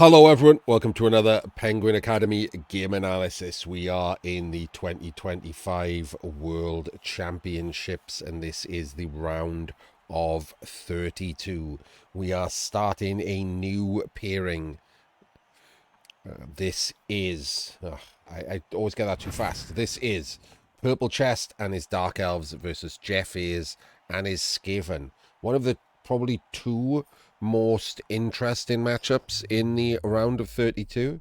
Hello everyone, welcome to another Penguin Academy game analysis. We are in the 2025 World Championships and this is the round of 32. We are starting a new pairing. This is, I always get that too fast. This is PurpleChest and his Dark Elves versus Jeffaze and his Skaven. One of the probably two most interesting matchups in the round of 32.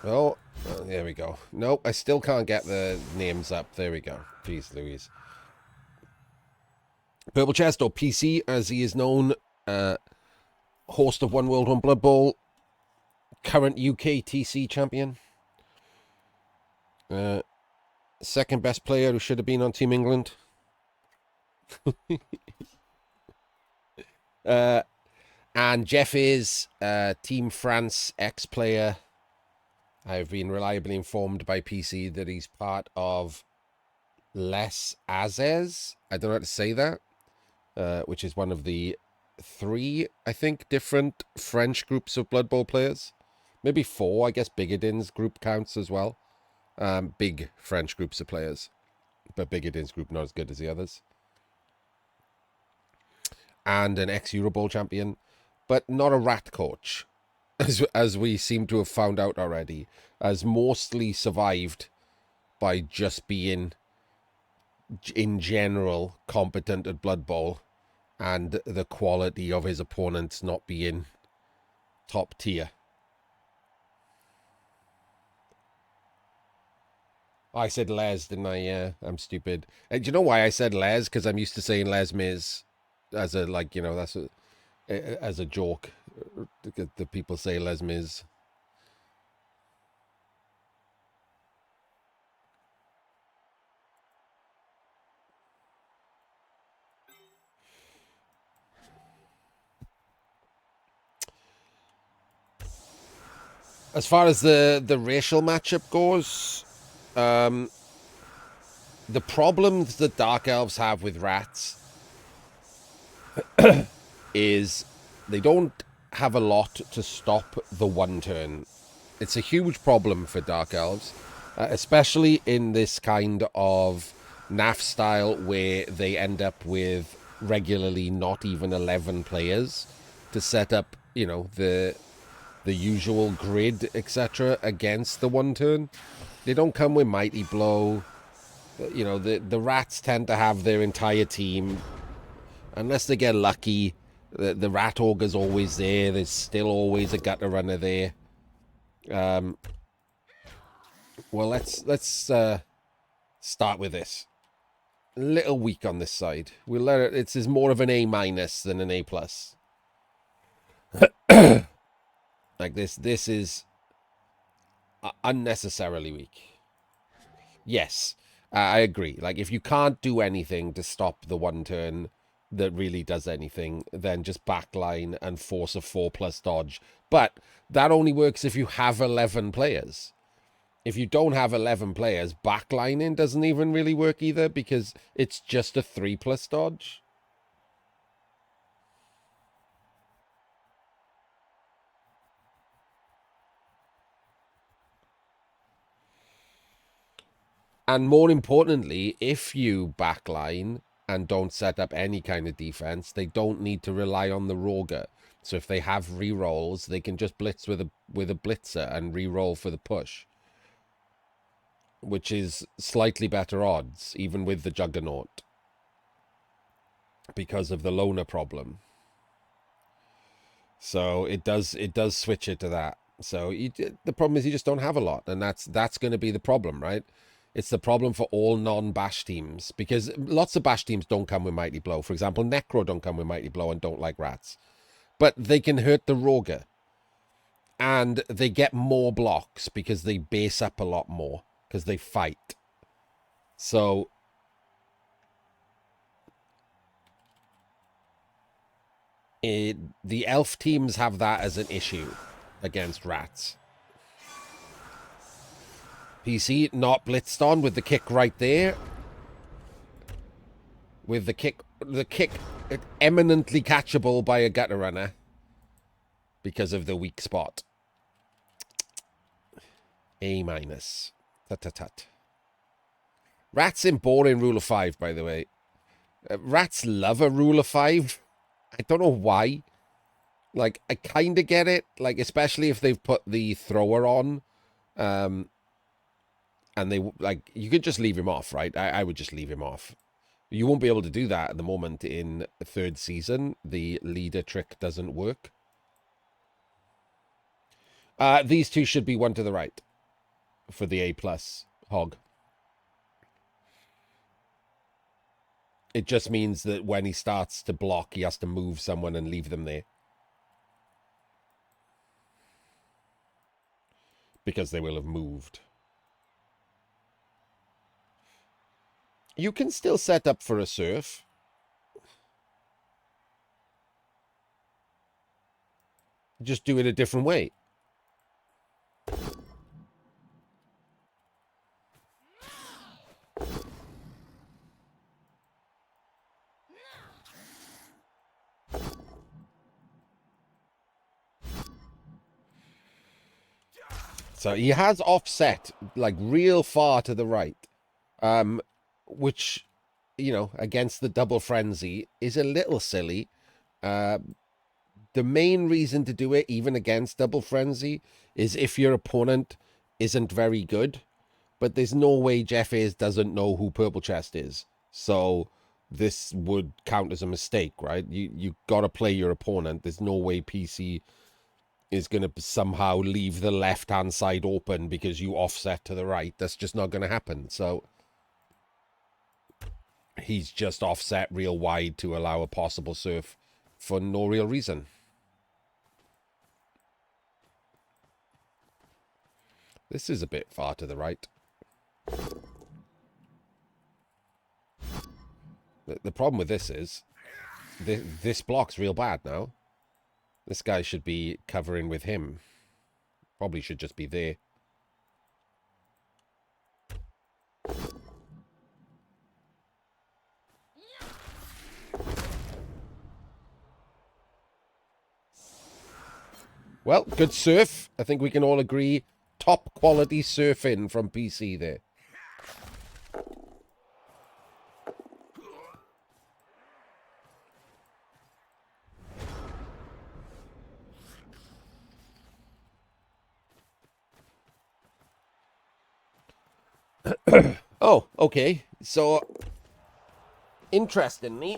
Oh, there we go. Nope, I still can't get the names up. There we go. Jeez Louise. PurpleChest, or PC as he is known, host of One World, One Blood Bowl, current UK TC champion. Second best player who should have been on Team England. And Jeff is Team France ex-player. I've been reliably informed by PC that he's part of Les Azes. I don't know how to say that. Which is one of the three, I think, different French groups of Blood Bowl players. Maybe four, I guess Bigodin's group counts as well. Big French groups of players. But Bigodin's group not as good as the others. And an ex-Euro Bowl champion. But not a rat coach. As we seem to have found out already. Has mostly survived by just being, in general, competent at Blood Bowl. And the quality of his opponents not being top tier. I said Les, didn't I? Yeah, I'm stupid. And do you know why I said Les? Because I'm used to saying Les Mis as a, like, you know, that's a, as a joke. The people say Les Mis. As far as the racial matchup goes, the problems that Dark Elves have with rats is they don't have a lot to stop the one turn. It's a huge problem for Dark Elves, especially in this kind of NAF style where they end up with regularly not even 11 players to set up, you know, the usual grid, etc., against the one turn. They don't come with Mighty Blow. You know, the rats tend to have their entire team. Unless they get lucky, the rat ogre's always there. There's still always a gutter runner there. Well, let's start with this. A little weak on this side. We'll let it. It's more of an A- than an A+. Like this is unnecessarily weak. Yes, I agree. Like, if you can't do anything to stop the one turn that really does anything, then just backline and force a 4+ dodge. But that only works if you have 11 players. If you don't have 11 players, backlining doesn't even really work either because it's just a 3+ dodge. And more importantly, if you backline and don't set up any kind of defense, they don't need to rely on the Roger. So if they have rerolls, they can just blitz with a blitzer and reroll for the push, which is slightly better odds, even with the Juggernaut, because of the loner problem. So it does switch it to that. So the problem is you just don't have a lot, and that's going to be the problem, right? It's the problem for all non-bash teams, because lots of bash teams don't come with Mighty Blow. For example, Necro don't come with Mighty Blow and don't like rats. But they can hurt the Roger. And they get more blocks because they base up a lot more, because they fight. So the elf teams have that as an issue against rats. PC not blitzed on with the kick right there. with the kick eminently catchable by a gutter runner because of the weak spot. A minus. Tut tut tut. Rats in boring rule of 5, by the way. Rats love a rule of 5. I don't know why. Like, I kind of get it. Like, especially if they've put the thrower on. And they, like, you could just leave him off, right? I would just leave him off. You won't be able to do that at the moment in the 3rd season. The leader trick doesn't work. These two should be one to the right for the A+ hog. It just means that when he starts to block, he has to move someone and leave them there. Because they will have moved. You can still set up for a surf. Just do it a different way. So he has offset, like, real far to the right. Which, you know, against the double frenzy is a little silly. The main reason to do it, even against double frenzy, is if your opponent isn't very good. But there's no way Jeffaze doesn't know who PurpleChest is. So this would count as a mistake, right? You got to play your opponent. There's no way PC is going to somehow leave the left-hand side open because you offset to the right. That's just not going to happen. So he's just offset real wide to allow a possible surf for no real reason. This is a bit far to the right. The problem with this is this block's real bad now. This guy should be covering with him. Probably should just be there. Well, good surf. I think we can all agree. Top quality surfing from PC there. Oh, okay. So, interestingly,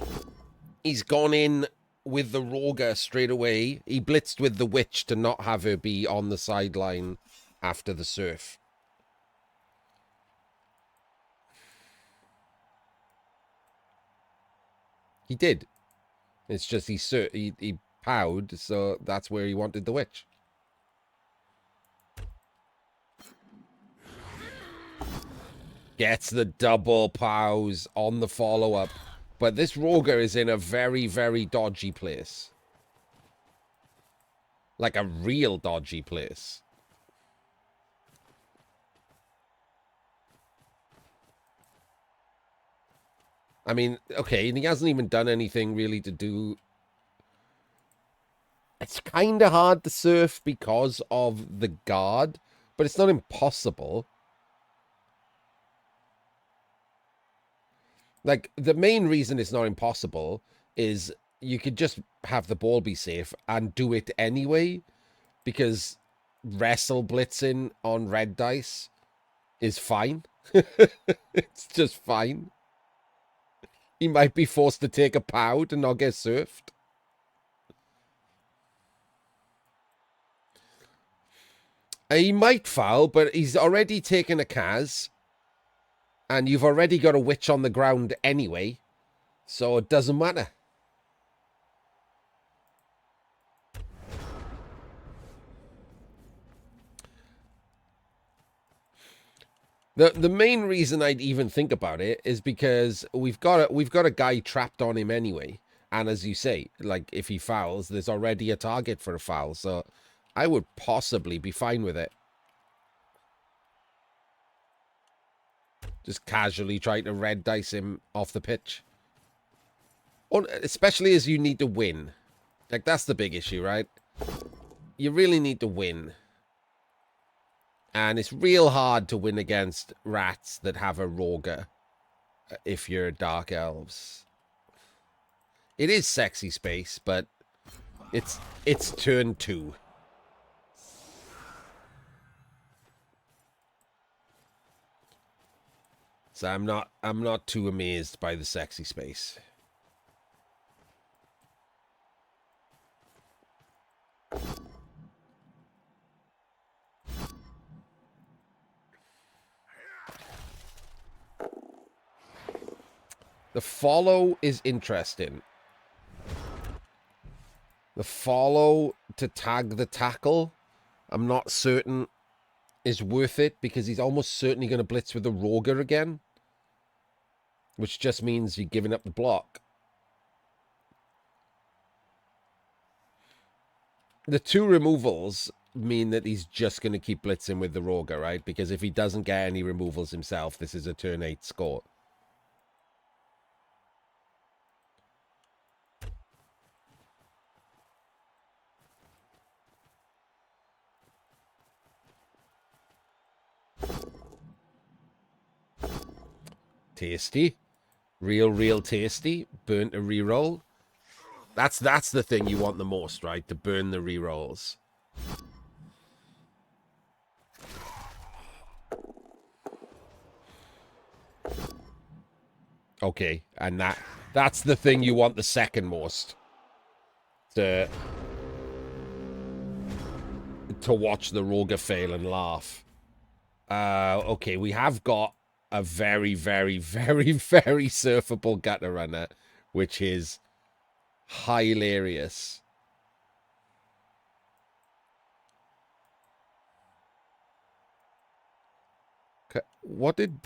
he's gone in with the Roger straight away. He blitzed with the Witch to not have her be on the sideline after the surf. He did. It's just he powed, so that's where he wanted the Witch. Gets the double pows on the follow-up. But this Roger is in a very, very dodgy place. Like a real dodgy place. I mean, okay, and he hasn't even done anything really to do... It's kind of hard to surf because of the guard, but it's not impossible. Like, the main reason it's not impossible is you could just have the ball be safe and do it anyway, because wrestle blitzing on red dice is fine. It's just fine. He might be forced to take a pow to not get surfed. He might foul, but he's already taken a Kaz. And you've already got a Witch on the ground anyway, so it doesn't matter. The main reason I'd even think about it is because we've got a guy trapped on him anyway. And as you say, like, if he fouls, there's already a target for a foul. So I would possibly be fine with it. Just casually try to red dice him off the pitch. Especially as you need to win. Like, that's the big issue, right? You really need to win. And it's real hard to win against rats that have a Roger if you're Dark Elves. It is sexy space, but it's turn 2. So I'm not too amazed by the sexy space. The follow is interesting. The follow to tag the tackle, I'm not certain is worth it because he's almost certainly going to blitz with the Roger again. Which just means you're giving up the block. The 2 removals mean that he's just going to keep blitzing with the Roger, right? Because if he doesn't get any removals himself, this is a turn 8 score. Tasty. Real tasty. Burnt a reroll. That's the thing you want the most, right? To burn the rerolls. Okay, and that's the thing you want the second most. To watch the Roger fail and laugh. Okay, we have got a very, very, very, very surfable gutter runner, which is hilarious. What did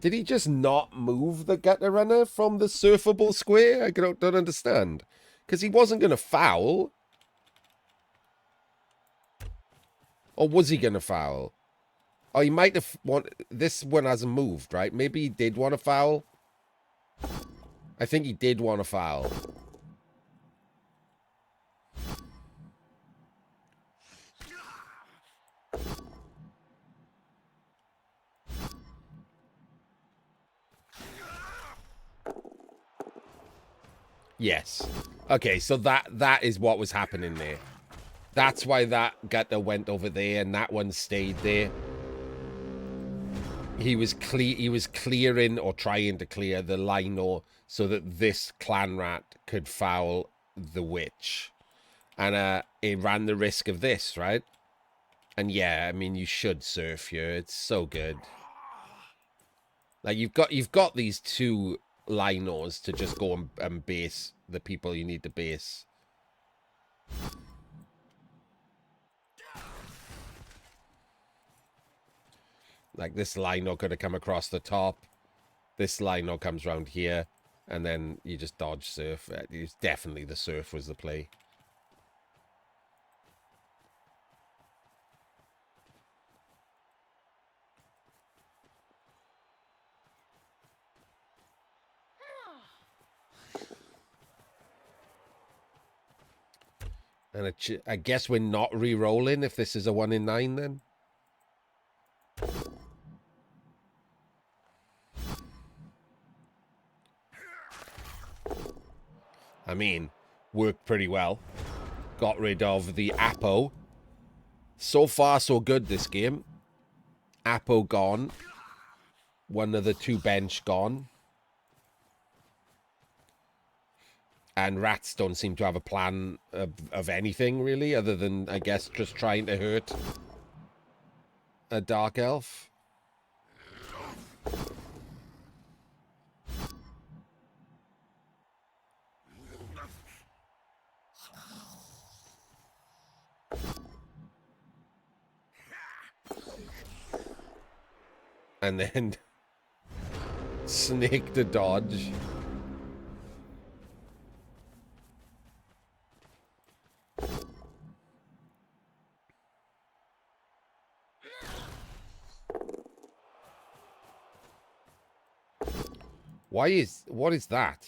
he just not move the gutter runner from the surfable square? I don't understand. Because he wasn't going to foul. Or was he going to foul? Oh, he might have this one hasn't moved, right? Maybe he did want to foul. I think he did want to foul. Yes. Okay, so that is what was happening there. That's why that gutter went over there and that one stayed there. He was clearing or trying to clear the lino so that this clan rat could foul the witch. And it ran the risk of this, right? And yeah, I mean, you should surf here. It's so good. Like you've got these 2 linos to just go and base the people you need to base. Like this lino could have come across the top. This lino comes around here. And then you just dodge surf. It's definitely the surf was the play. And I guess we're not re-rolling if this is a 1 in 9 then. I mean, worked pretty well. Got rid of the Apo. So far, so good this game. Apo gone. One of the 2 bench gone. And rats don't seem to have a plan of anything, really, other than, I guess, just trying to hurt a Dark Elf. And then snake to dodge. What is that?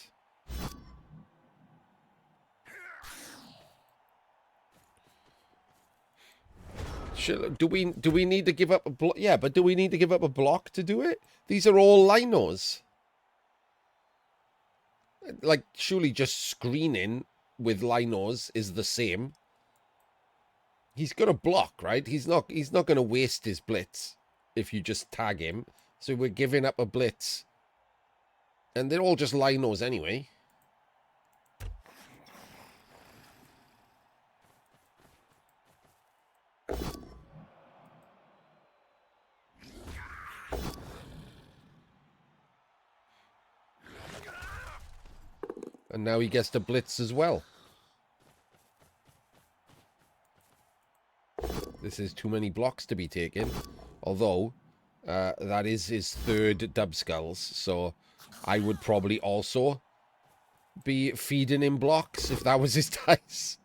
Do we need to give up a block? Yeah, but do we need to give up a block to do it? These are all linos. Like, surely just screening with linos is the same. He's got a block, right? He's not going to waste his blitz if you just tag him. So we're giving up a blitz. And they're all just linos anyway. And now he gets to blitz as well. This is too many blocks to be taken. Although, that is his third dub skulls. So I would probably also be feeding him blocks if that was his dice.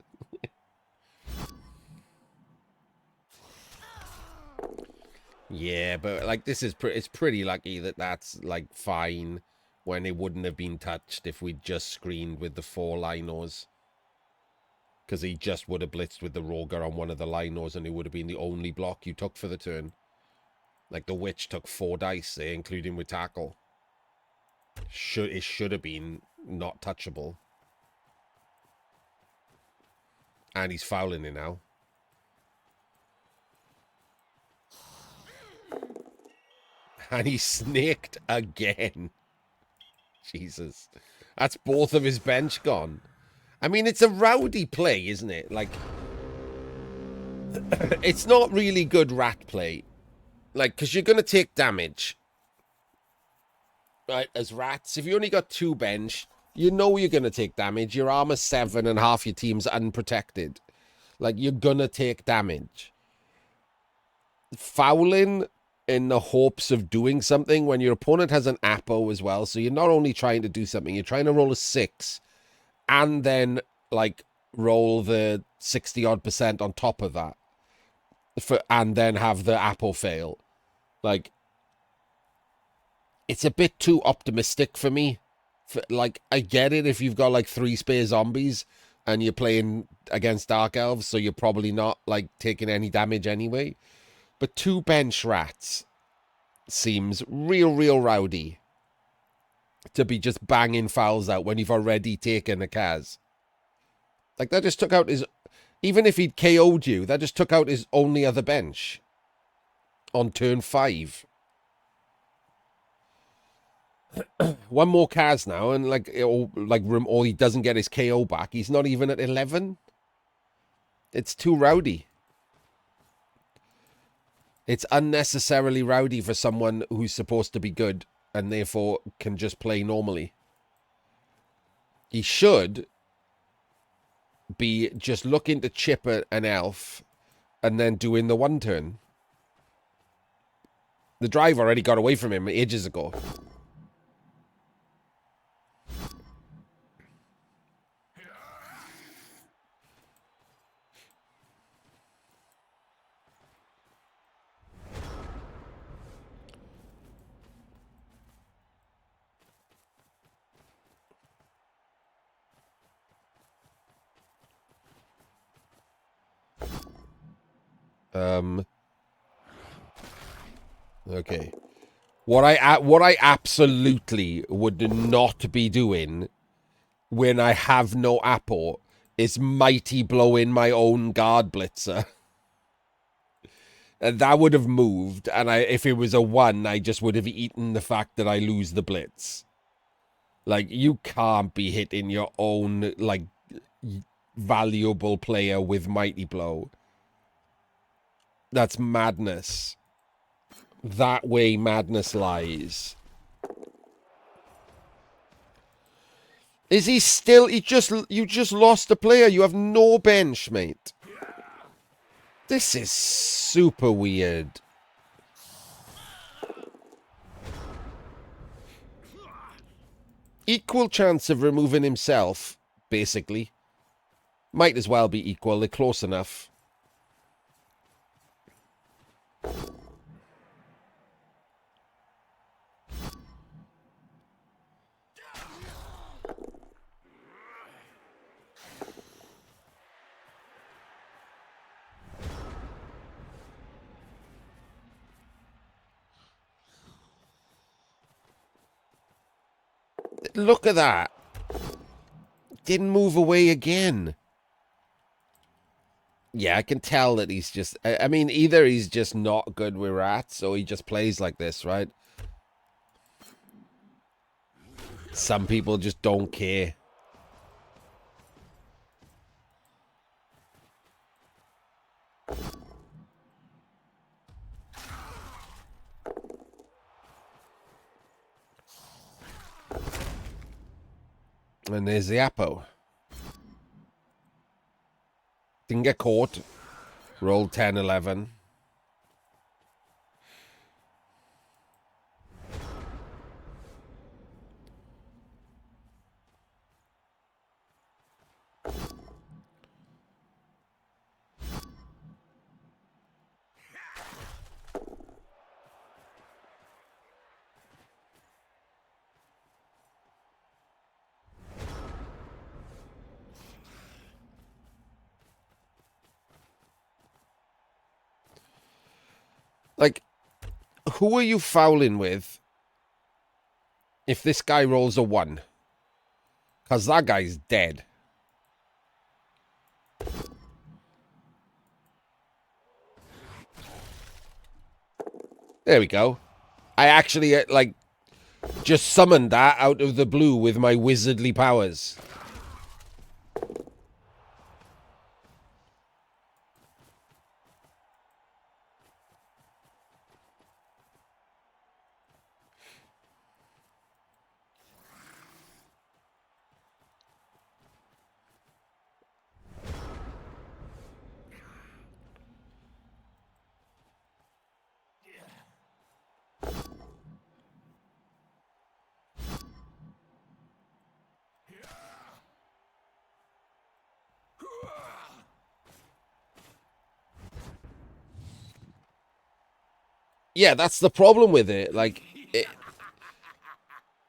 Yeah, but like this is it's pretty lucky that that's like fine when it wouldn't have been touched if we'd just screened with the 4 linos. Because he just would have blitzed with the Roger on one of the linos and it would have been the only block you took for the turn. Like the Witch took 4 dice there, including with tackle. It should have been not touchable. And he's fouling it now. And he snaked again. Jesus. That's both of his bench gone. I mean, it's a rowdy play, isn't it? Like, it's not really good rat play. Like, because you're going to take damage. Right, as rats. If you only got 2 bench, you know you're going to take damage. Your armor's 7 and half your team's unprotected. Like, you're going to take damage. Fouling in the hopes of doing something when your opponent has an Apo as well. So you're not only trying to do something, you're trying to roll a 6 and then, like, roll the 60-odd% on top of that. And then have the Apo fail. Like, it's a bit too optimistic for me. Like, I get it if you've got, like, 3 spare zombies and you're playing against Dark Elves, so you're probably not, like, taking any damage anyway. But 2 bench rats seems real rowdy to be just banging fouls out when you've already taken a Kaz. Like, that just took out his... Even if he'd KO'd you, that just took out his only other bench on turn 5. One more Kaz now, and or he doesn't get his KO back. He's not even at 11. It's too rowdy. It's unnecessarily rowdy for someone who's supposed to be good and therefore can just play normally. He should be just looking to chip an elf and then doing the 1 turn. The drive already got away from him ages ago. Okay. What I absolutely would not be doing when I have no Apo is mighty blowing my own guard blitzer. And that would have moved, and if it was a 1, I just would have eaten the fact that I lose the blitz. Like, you can't be hitting your own, like, valuable player with mighty blow. That's madness. That way madness lies. Is he still... You just lost a player. You have no bench, mate. This is super weird. Equal chance of removing himself, basically. Might as well be equal. They're close enough. look at that. Didn't move away again. Yeah, I can tell that he's just... I mean, either he's just not good with rats, or he just plays like this, right? Some people just don't care. And there's the Apo. Didn't get caught. Rolled 10, 11. Like, who are you fouling with if this guy rolls a 1? Because that guy's dead. There we go. I actually, like, just summoned that out of the blue with my wizardly powers. Yeah, that's the problem with it. Like,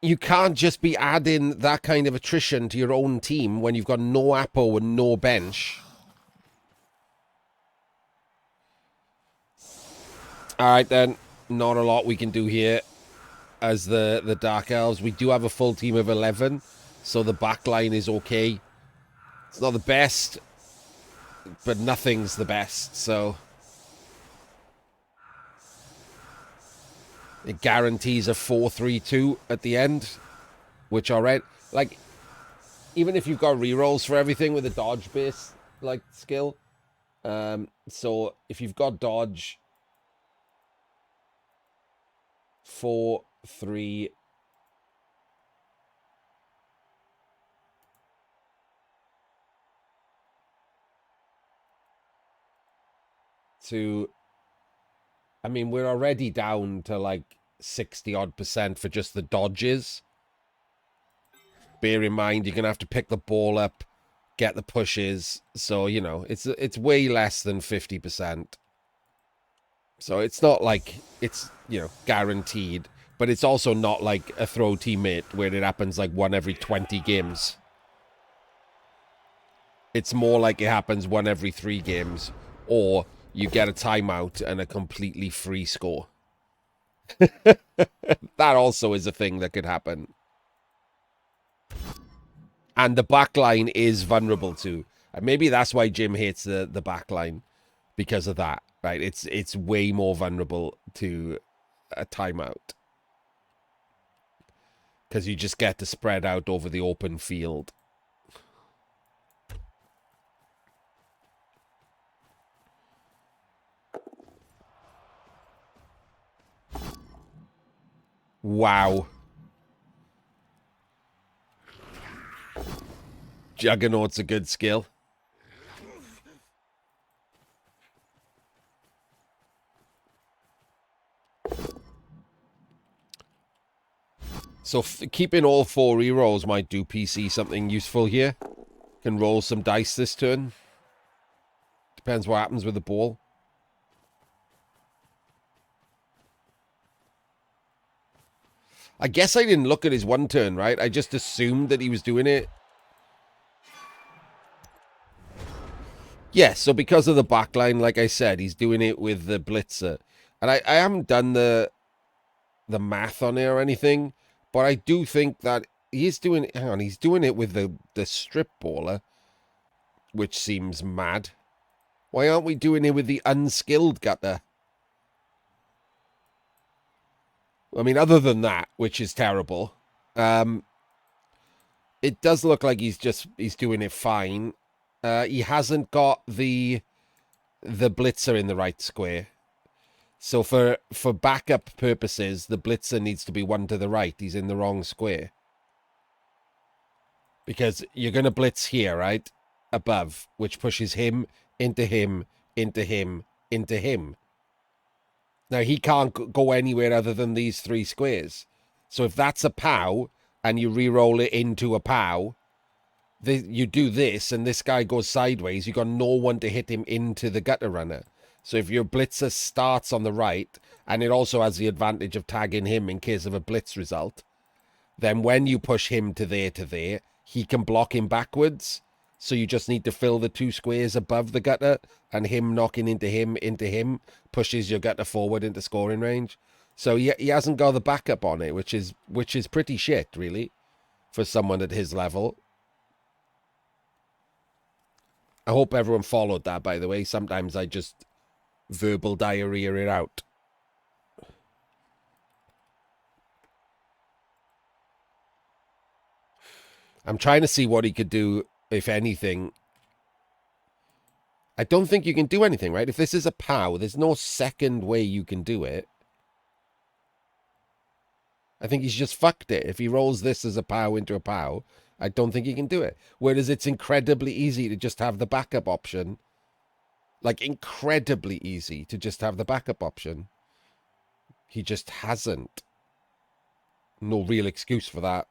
you can't just be adding that kind of attrition to your own team when you've got no Apo and no bench. All right, then. Not a lot we can do here as the Dark Elves. We do have a full team of 11, so the back line is okay. It's not the best, but nothing's the best, so... It guarantees a 4-3-2 at the end, which are red. Like, even if you've got rerolls for everything with a dodge base like skill, so if you've got dodge 4, 3, to, I mean, we're already down to like 60-odd% for just the dodges. Bear in mind, you're going to have to pick the ball up, get the pushes. So, you know, it's way less than 50%. So it's not like it's, you know, guaranteed. But it's also not like a throw teammate where it happens like 1 every 20 games. It's more like it happens 1 every 3 games. Or you get a timeout and a completely free score. That also is a thing that could happen. And the backline is vulnerable too. And maybe that's why Jim hates the backline. Because of that, right? It's way more vulnerable to a timeout. Because you just get to spread out over the open field. Wow. Juggernaut's a good skill. So keeping all 4 rerolls might do PC something useful here. Can roll some dice this turn. Depends what happens with the ball. I guess I didn't look at his 1 turn, right? I just assumed that he was doing it. Yeah, so because of the backline, like I said, he's doing it with the blitzer. And I haven't done the math on it or anything, but I do think that He's doing, hang on, he's doing it with the strip baller, which seems mad. Why aren't we doing it with the unskilled gutter? I mean, other than that, which is terrible, it does look like he's doing it fine. He hasn't got the blitzer in the right square. So for backup purposes, the blitzer needs to be one to the right. He's in the wrong square. Because you're going to blitz here, right? Above, which pushes him, into him, into him, into him. Now, he can't go anywhere other than these 3 squares. So if that's a POW, and you re-roll it into a POW, you do this, and this guy goes sideways, you've got no one to hit him into the gutter runner. So if your blitzer starts on the right, and it also has the advantage of tagging him in case of a blitz result, then when you push him to there, he can block him backwards. So you just need to fill the 2 squares above the gutter, and him knocking into him pushes your gutter forward into scoring range. So he hasn't got the backup on it, which is pretty shit, really, for someone at his level. I hope everyone followed that, by the way. Sometimes I just verbal diarrhea it out. I'm trying to see what he could do, if anything. I don't think you can do anything, right? If this is a POW, there's no second way you can do it. I think he's just fucked it. If he rolls this as a POW into a POW, I don't think he can do it. Whereas it's incredibly easy to just have the backup option. Like, incredibly easy to just have the backup option. He just hasn't. No real excuse for that.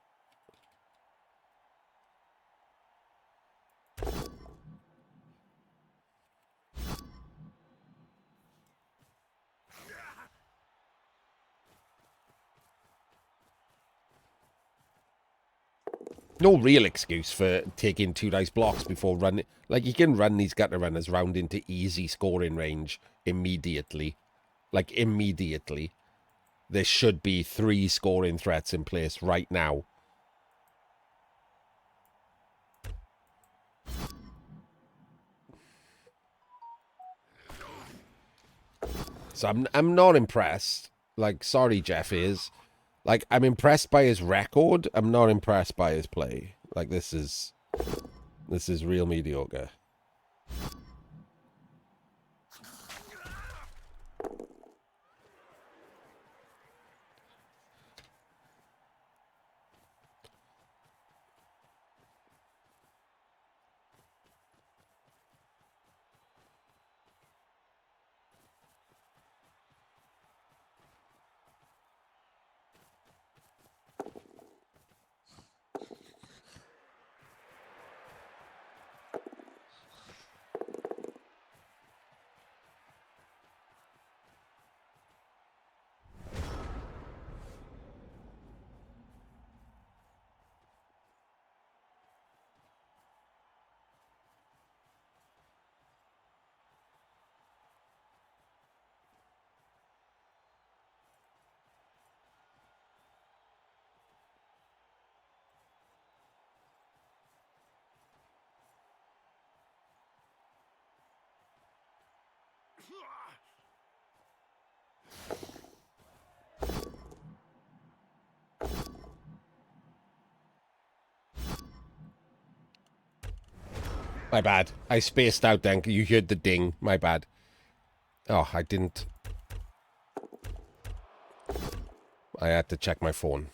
No real excuse for taking 2 nice blocks before running. Like, you can run these gutter runners round into easy scoring range immediately. Like, immediately. There should be 3 scoring threats in place right now. So I'm not impressed. Like, sorry, Jeffaze. Like, I'm impressed by his record. I'm not impressed by his play. Like, this is real mediocre. My bad. I spaced out then. You heard the ding. My bad. Oh, I didn't. I had to check my phone.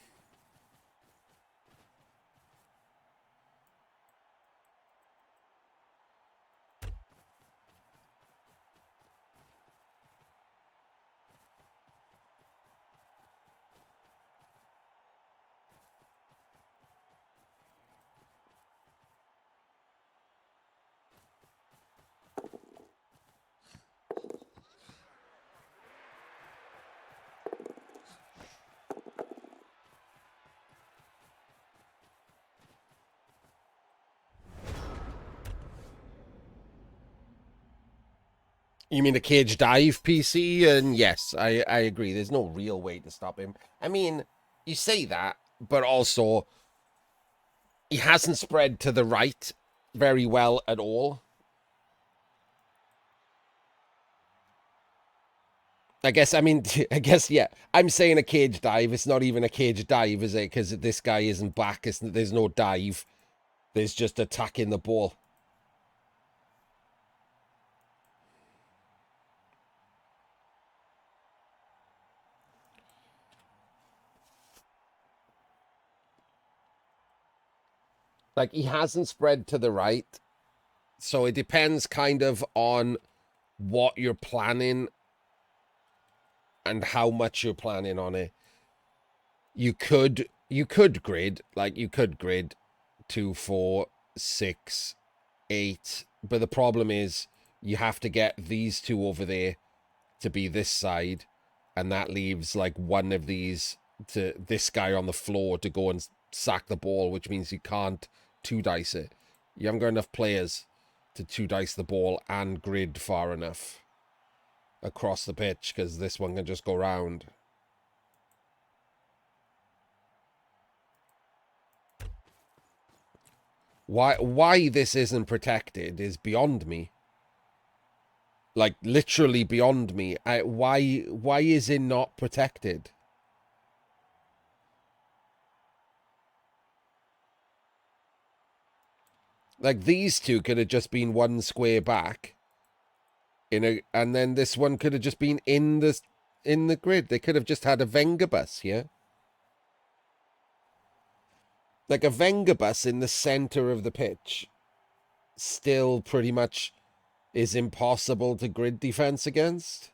You mean the cage dive PC? And yes, I agree. There's no real way to stop him. I mean, you say that, but also He hasn't spread to the right very well at all. I guess, I mean, I guess, yeah. I'm saying a cage dive. It's not even a cage dive, is it? Because this guy isn't back. There's no dive. There's just attacking the ball. Like, he hasn't spread to the right. So it depends kind of on what you're planning and how much you're planning on it. You could grid, like you could grid 2, 4, 6, 8, but the problem is you have to get these two over there to be this side, and that leaves like one of these to this guy on the floor to go and sack the ball, which means you can't two dice it. You haven't got enough players to two dice the ball and grid far enough across the pitch, because this one can just go round. Why this isn't protected is beyond me. Like, literally beyond me. Why is it not protected? Like, these two could have just been one square back and then this one could have just been in the grid. They could have just had a Venga bus here. Like, a Venga bus in the center of the pitch still pretty much is impossible to grid defense against.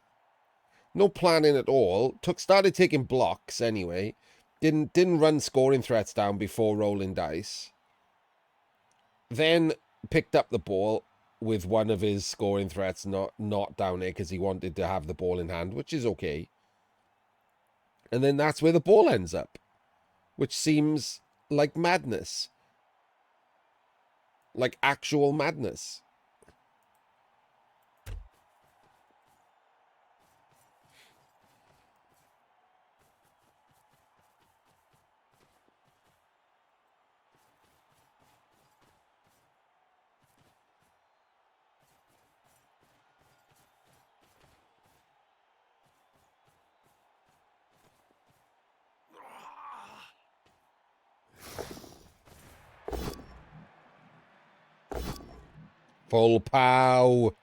No planning at all. Started taking blocks anyway. Didn't run scoring threats down before rolling dice. Then picked up the ball with one of his scoring threats not down there because he wanted to have the ball in hand, which is okay. And then that's where the ball ends up, which seems like madness. Like actual madness. Full pow.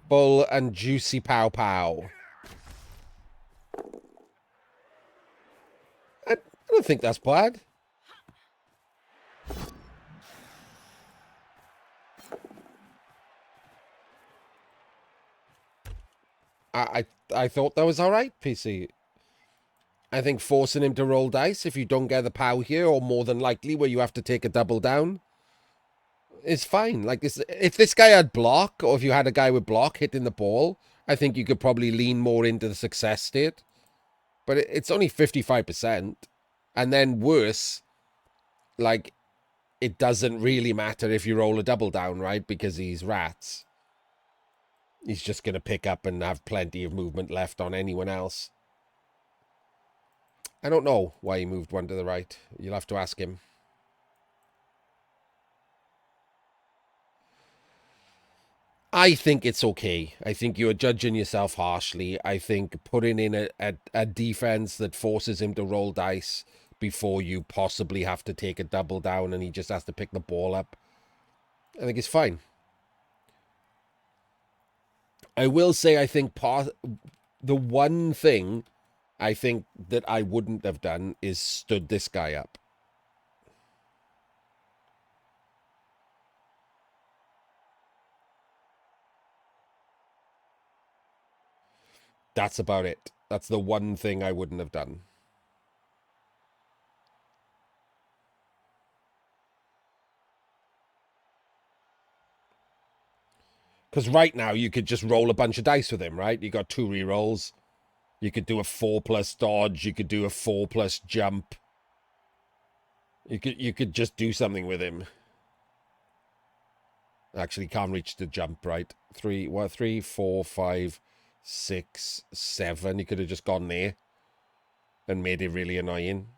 Full and juicy pow pow. I don't think that's bad. I thought that was all right, PC. I think forcing him to roll dice if you don't get the pow here, or more than likely where you have to take a double down, is fine. Like, if this guy had block, or if you had a guy with block hitting the ball, I think you could probably lean more into the success state. But it's only 55%. And then worse, like, it doesn't really matter if you roll a double down, right? Because he's rats. He's just going to pick up and have plenty of movement left on anyone else. I don't know why he moved one to the right. You'll have to ask him. I think it's okay. I think you're judging yourself harshly. I think putting in a defense that forces him to roll dice before you possibly have to take a double down and he just has to pick the ball up, I think it's fine. I will say I think the one thing I think that I wouldn't have done is stood this guy up. That's about it. That's the one thing I wouldn't have done. Because right now you could just roll a bunch of dice with him, right? You got 2 rerolls. You could do a 4+ dodge. You could do a 4+ jump. You could just do something with him. Actually, can't reach the jump, right? 3, 4, 5, 6, 7. You could have just gone there and made it really annoying.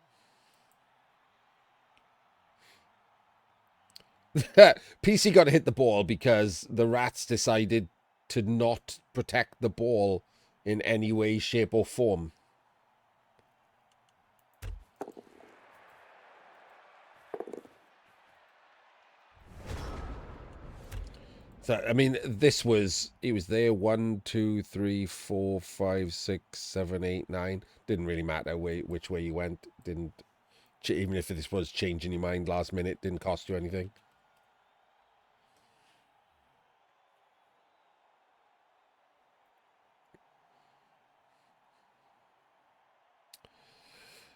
PC got to hit the ball because the rats decided to not protect the ball in any way, shape, or form. So, I mean, he was there 1, 2, 3, 4, 5, 6, 7, 8, 9. Didn't really matter which way you went. Didn't, even if this was changing your mind last minute, didn't cost you anything.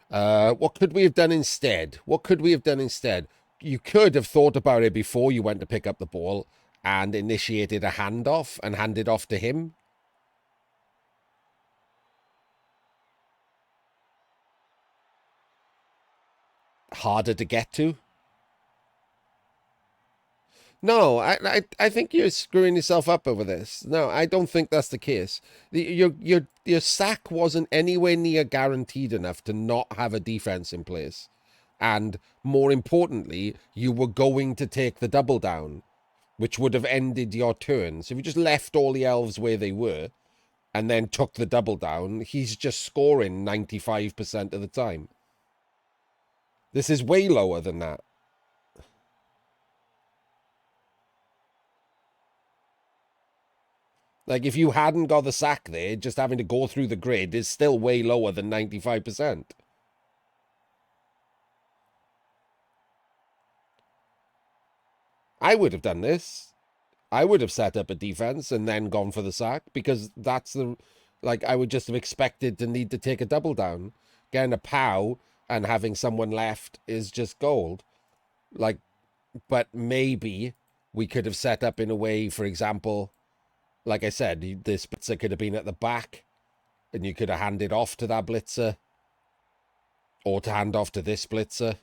What could we have done instead? What could we have done instead? You could have thought about it before you went to pick up the ball and initiated a handoff and handed off to him. Harder to get to. No, I think you're screwing yourself up over this. No, I don't think that's the case. Your sack wasn't anywhere near guaranteed enough to not have a defense in place. And more importantly, you were going to take the double down, which would have ended your turn. So if you just left all the elves where they were and then took the double down, he's just scoring 95% of the time. This is way lower than that. Like, if you hadn't got the sack there, just having to go through the grid is still way lower than 95%. I would have done this. I would have set up a defense and then gone for the sack because that's the... Like, I would just have expected to need to take a double down. Getting a POW and having someone left is just gold. Like, but maybe we could have set up in a way, for example... Like I said, this blitzer could have been at the back and you could have handed off to that blitzer or to hand off to this blitzer.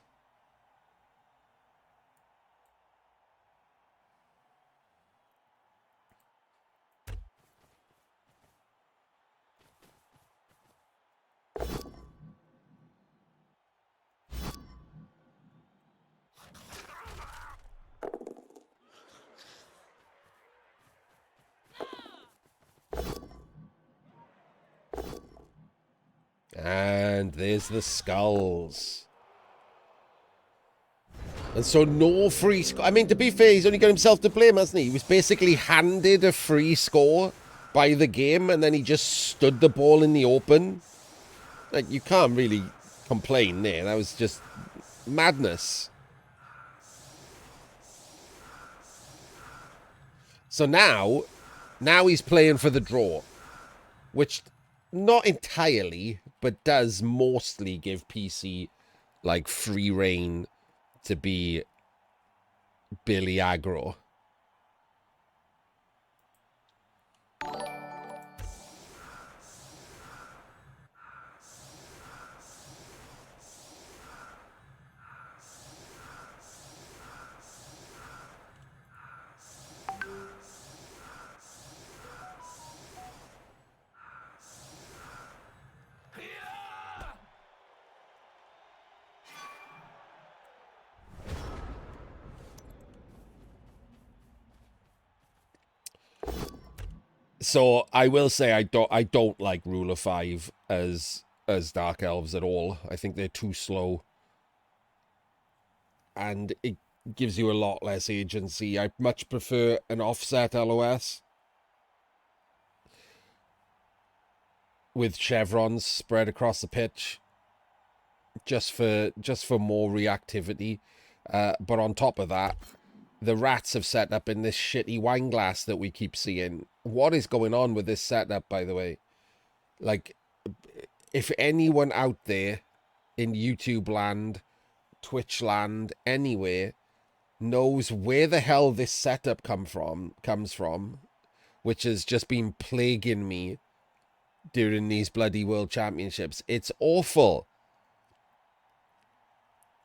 And there's the skulls. And so no free score. I mean, to be fair, he's only got himself to blame, hasn't he? He was basically handed a free score by the game, and then he just stood the ball in the open. Like, you can't really complain there. That was just madness. So now he's playing for the draw, which not entirely, but does mostly give PC like free reign to be Billy Aggro. So I will say I don't like Rule of 5 as Dark Elves at all. I think they're too slow. And it gives you a lot less agency. I much prefer an offset LOS with chevrons spread across the pitch just for more reactivity. But on top of that, the rats have set up in this shitty wine glass that we keep seeing. What is going on with this setup, by the way? Like, if anyone out there in YouTube land, Twitch land, anywhere, knows where the hell this setup comes from, which has just been plaguing me during these bloody World Championships. It's awful.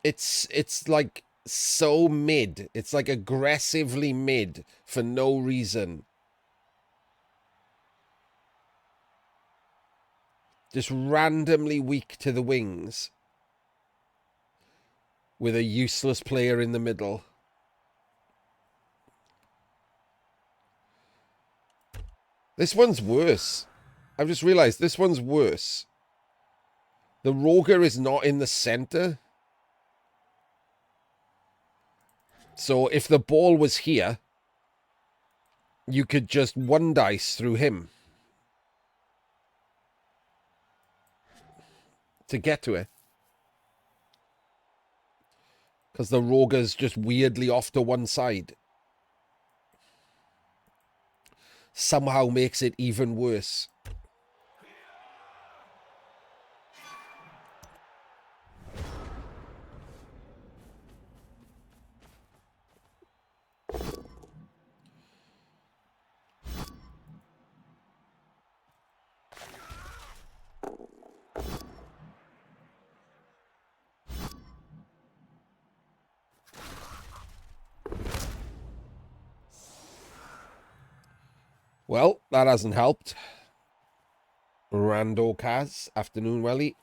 It's like so mid. It's like aggressively mid for no reason. Just randomly weak to the wings with a useless player in the middle. This one's worse. I've just realized this one's worse. The Roger is not in the center. So if the ball was here, you could just one dice through him to get to it. Because the Roger's just weirdly off to one side. Somehow makes it even worse. Well, that hasn't helped. Rando Kaz, afternoon welly.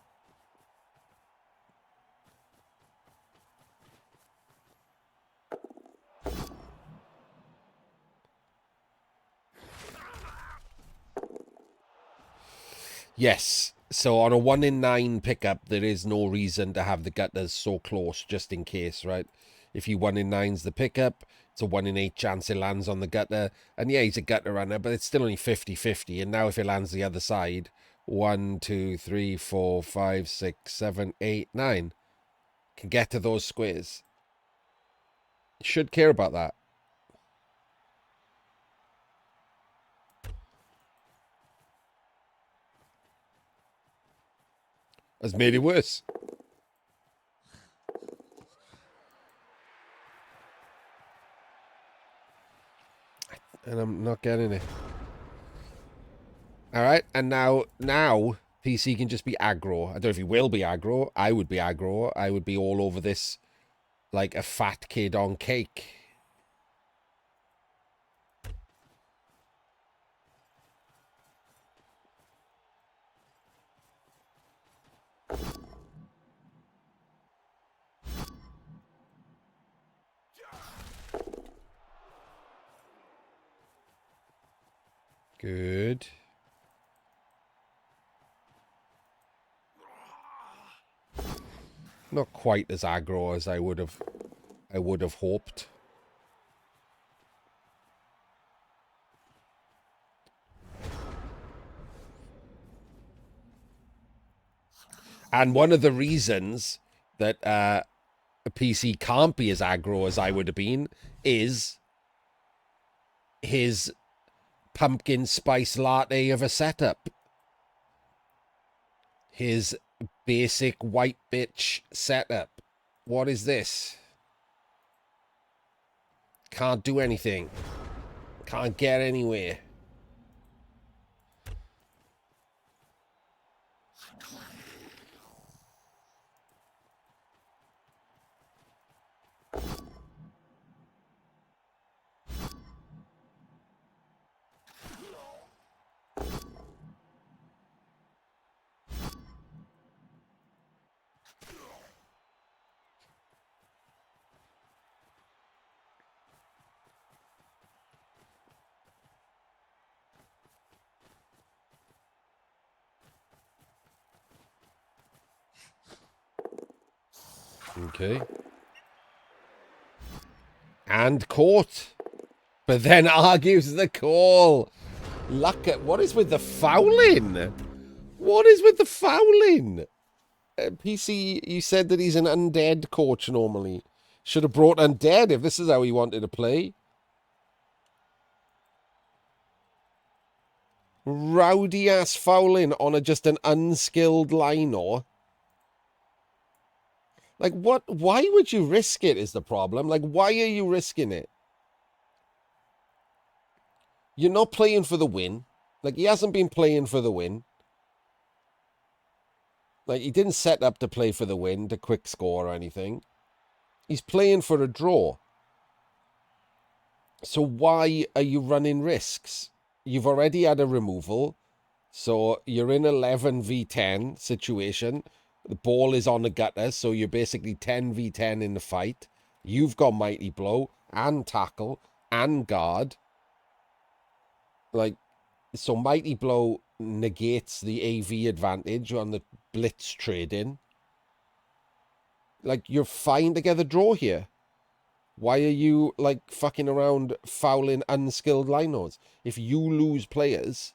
Yes, so on a 1 in 9 pickup, there is no reason to have the gutters so close, just in case, right? If you 1 in 9's the pickup, it's a 1 in 8 chance it lands on the gutter. And yeah, he's a gutter runner, but it's still only 50-50. And now if it lands the other side, 1, 2, 3, 4, 5, 6, 7, 8, 9 can get to those squares. You should care about that. Has made it worse. And I'm not getting it. Alright, and now PC can just be aggro. I don't know if he will be aggro. I would be aggro. I would be all over this like a fat kid on cake. Good. Not quite as aggro as I would have hoped. And one of the reasons that a PC can't be as aggro as I would have been is his pumpkin spice latte of a setup. His basic white bitch setup. What is this? Can't do anything. Can't get anywhere. Okay. And caught. But then argues the call. Look at what is with the fouling? What is with the fouling? PC, you said that he's an undead coach normally. Should have brought undead if this is how he wanted to play. Rowdy ass fouling on just an unskilled lino. Like, what? Why would you risk it is the problem. Like, why are you risking it? You're not playing for the win. Like, he hasn't been playing for the win. Like, he didn't set up to play for the win, to quick score or anything. He's playing for a draw. So why are you running risks? You've already had a removal. So you're in 11v10 situation. The ball is on the gutter, so you're basically 10v10 in the fight. You've got Mighty Blow and Tackle and Guard. Like, So Mighty Blow negates the AV advantage on the blitz trading. Like, you're fine to get the draw here. Why are you, like, fucking around fouling unskilled linos? If you lose players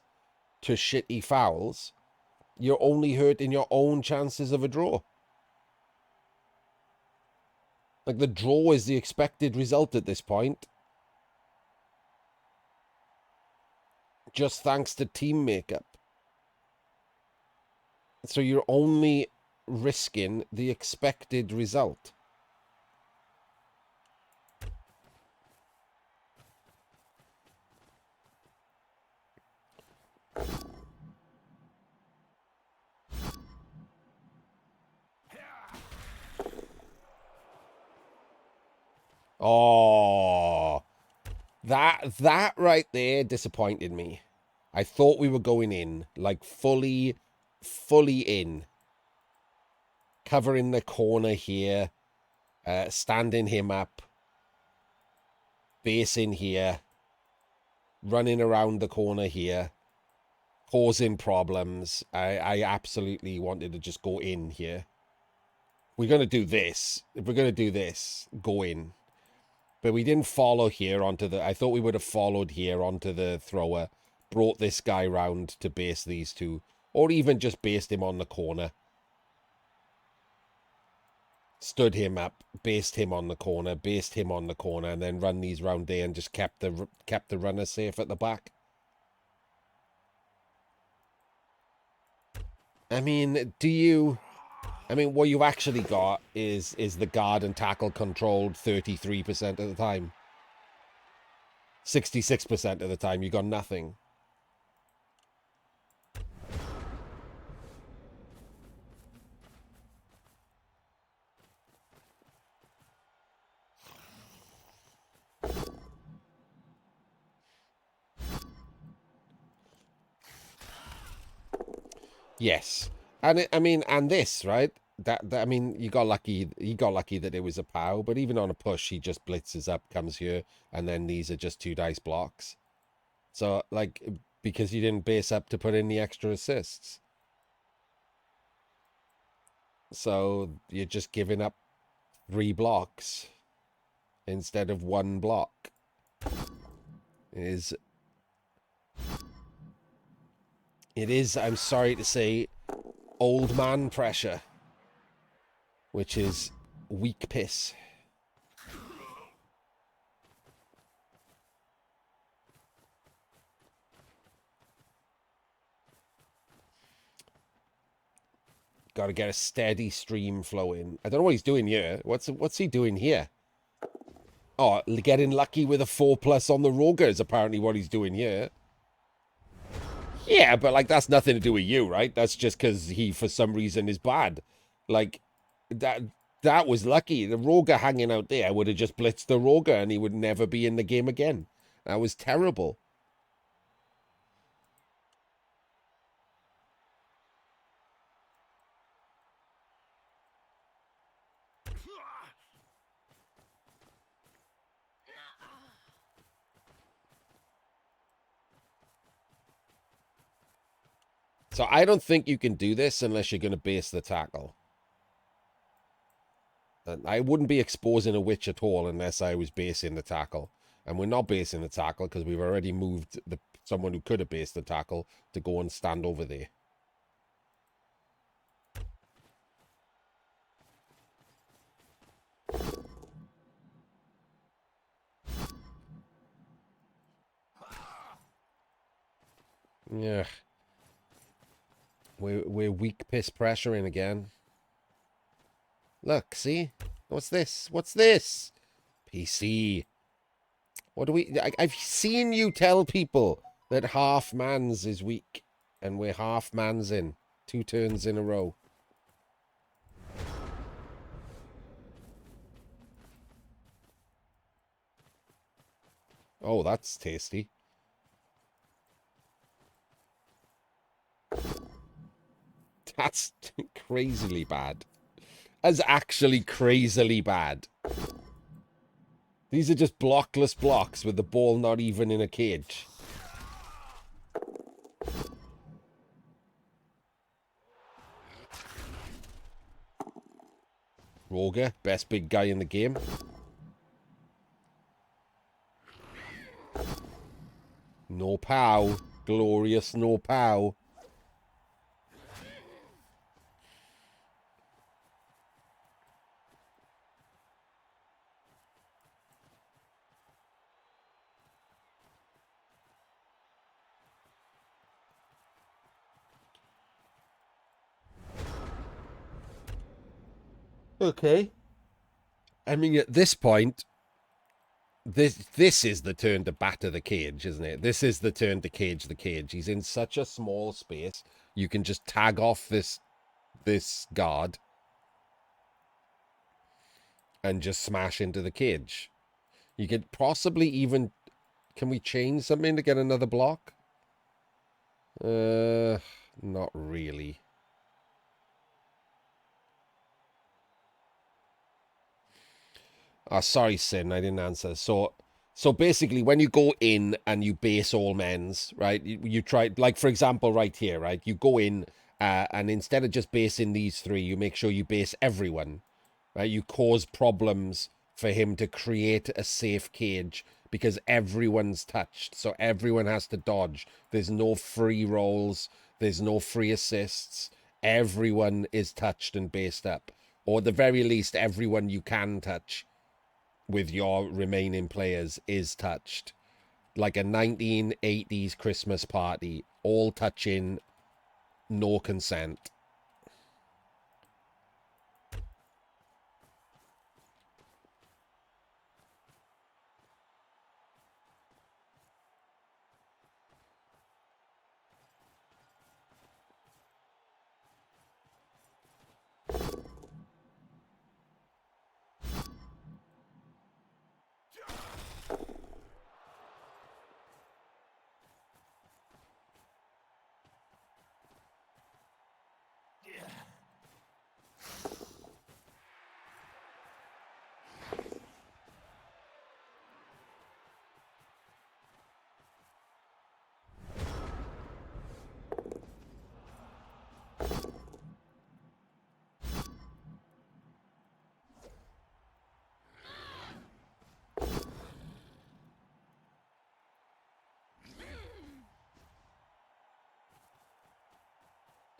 to shitty fouls, you're only hurting your own chances of a draw. Like, the draw is the expected result at this point. Just thanks to team makeup. So you're only risking the expected result. Oh, that right there disappointed me. I thought we were going in, like fully in. Covering the corner here, standing him up, basing here, running around the corner here, causing problems. I absolutely wanted to just go in here. We're going to do this. If we're going to do this, go in. But we didn't follow here onto the... I thought we would have followed here onto the thrower, brought this guy round to base these two, or even just based him on the corner. Stood him up, based him on the corner, based him on the corner, and then run these round there and just kept the runner safe at the back. I mean, what you've actually got is the guard and tackle controlled 33% of the time. 66% of the time, you got nothing. Yes. And and this, right? I mean, you got lucky. He got lucky that it was a POW, but even on a push, he just blitzes up, comes here, and then these are just 2 dice blocks. So, like, because you didn't base up to put in the extra assists. So you're just giving up 3 blocks instead of 1 block. It is, I'm sorry to say, old man pressure, which is weak piss. Got to get a steady stream flowing. I don't know what he's doing here. What's he doing here? Oh, getting lucky with a 4+ on the Roger is apparently what he's doing here. Yeah, but, like, that's nothing to do with you, right? That's just because he, for some reason, is bad. Like, that was lucky. The Roger hanging out there would have just blitzed the Roger and he would never be in the game again. That was terrible. So I don't think you can do this unless you're going to base the tackle. And I wouldn't be exposing a witch at all unless I was basing the tackle. And we're not basing the tackle because we've already moved someone who could have based the tackle to go and stand over there. Yeah. We're weak piss pressuring again. Look, see? What's this? What's this? PC. What do we... I've seen you tell people that half mans is weak. And we're half mans in. 2 turns in a row. Oh, that's tasty. That's crazily bad. That's actually crazily bad. These are just blockless blocks with the ball not even in a cage. Roger, best big guy in the game. No pow. Glorious no pow. Okay. I mean, at this point, this is the turn to batter the cage, isn't it? This is the turn to cage the cage. He's in such a small space. You can just tag off this guard and just smash into the cage. You could possibly even... Can we change something to get another block? Not really. Oh, sorry, Sin, I didn't answer. So basically, when you go in and you base all men's, right? You try, like, for example, right here, right? You go in and instead of just basing these three, you make sure you base everyone, right? You cause problems for him to create a safe cage because everyone's touched. So everyone has to dodge. There's no free rolls. There's no free assists. Everyone is touched and based up. Or at the very least, everyone you can touch with your remaining players is touched. Like a 1980s Christmas party, all touching, no consent.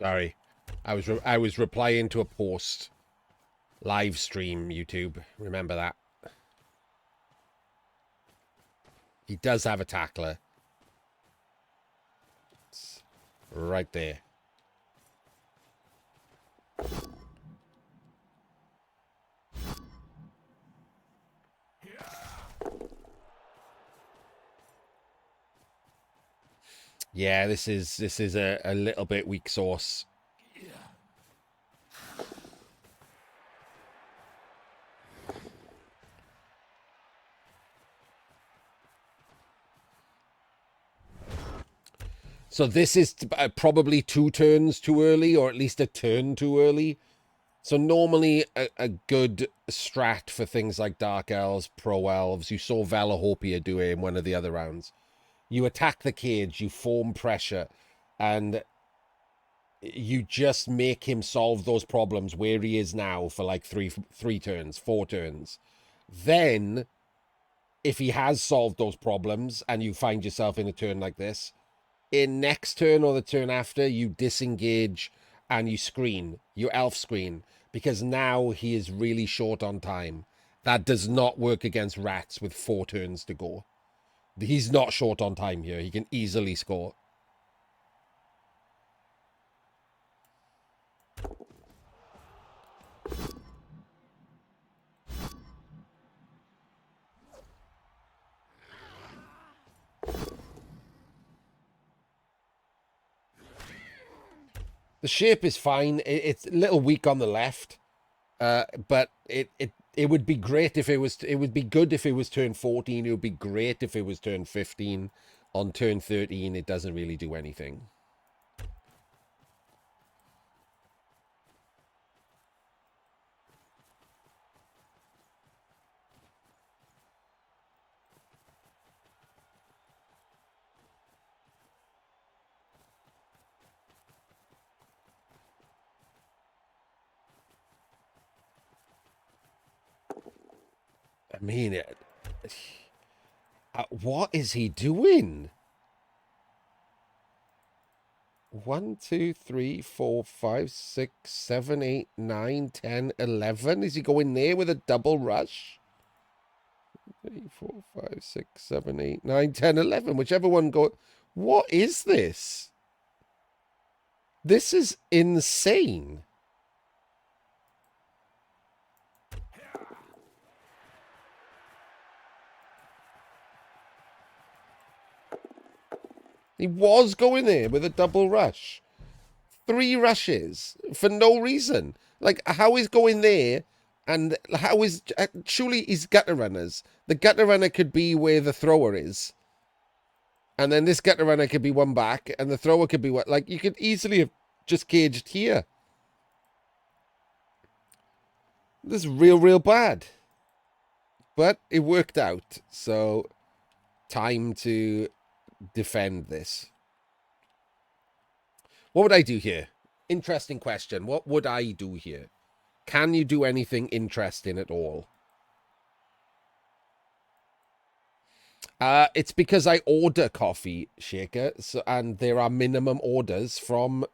Sorry. I was replying to a post. Live stream, YouTube. Remember that. He does have a tackler. It's right there. Yeah, this is a little bit weak sauce. So this is probably 2 turns too early, or at least a turn too early. So normally a good strat for things like Dark Elves, Pro Elves, you saw Valahopia do it in one of the other rounds. You attack the cage, you form pressure, and you just make him solve those problems where he is now for like three turns, 4 turns. Then, if he has solved those problems and you find yourself in a turn like this, in next turn or the turn after, you disengage and you screen, you elf screen, because now he is really short on time. That does not work against rats with 4 turns to go. He's not short on time here. He can easily score. The shape is fine. It's a little weak on the left, but it would be great if it was. It would be good if it was turn 14. It would be great if it was turn 15. On turn 13, it doesn't really do anything. mean, what is he doing? 1, 2, 3, 4, 5, 6, 7, 8, 9, 10, 11. Is he going there with a double rush? 3, 4, 5, 6, 7, 8, 9, 10, 11. Whichever one go. What is this? This is insane. He was going there with a double rush. 3 rushes for no reason. Like, how is going there, and how is... surely he's gutter runners. The gutter runner could be where the thrower is. And then this gutter runner could be one back, and the thrower could be what... Like, you could easily have just caged here. This is real, real bad. But it worked out, so time to defend this. What would I do here? Interesting question. What would I do here? Can you do anything interesting at all? It's because I order coffee, Shaker, so, and there are minimum orders from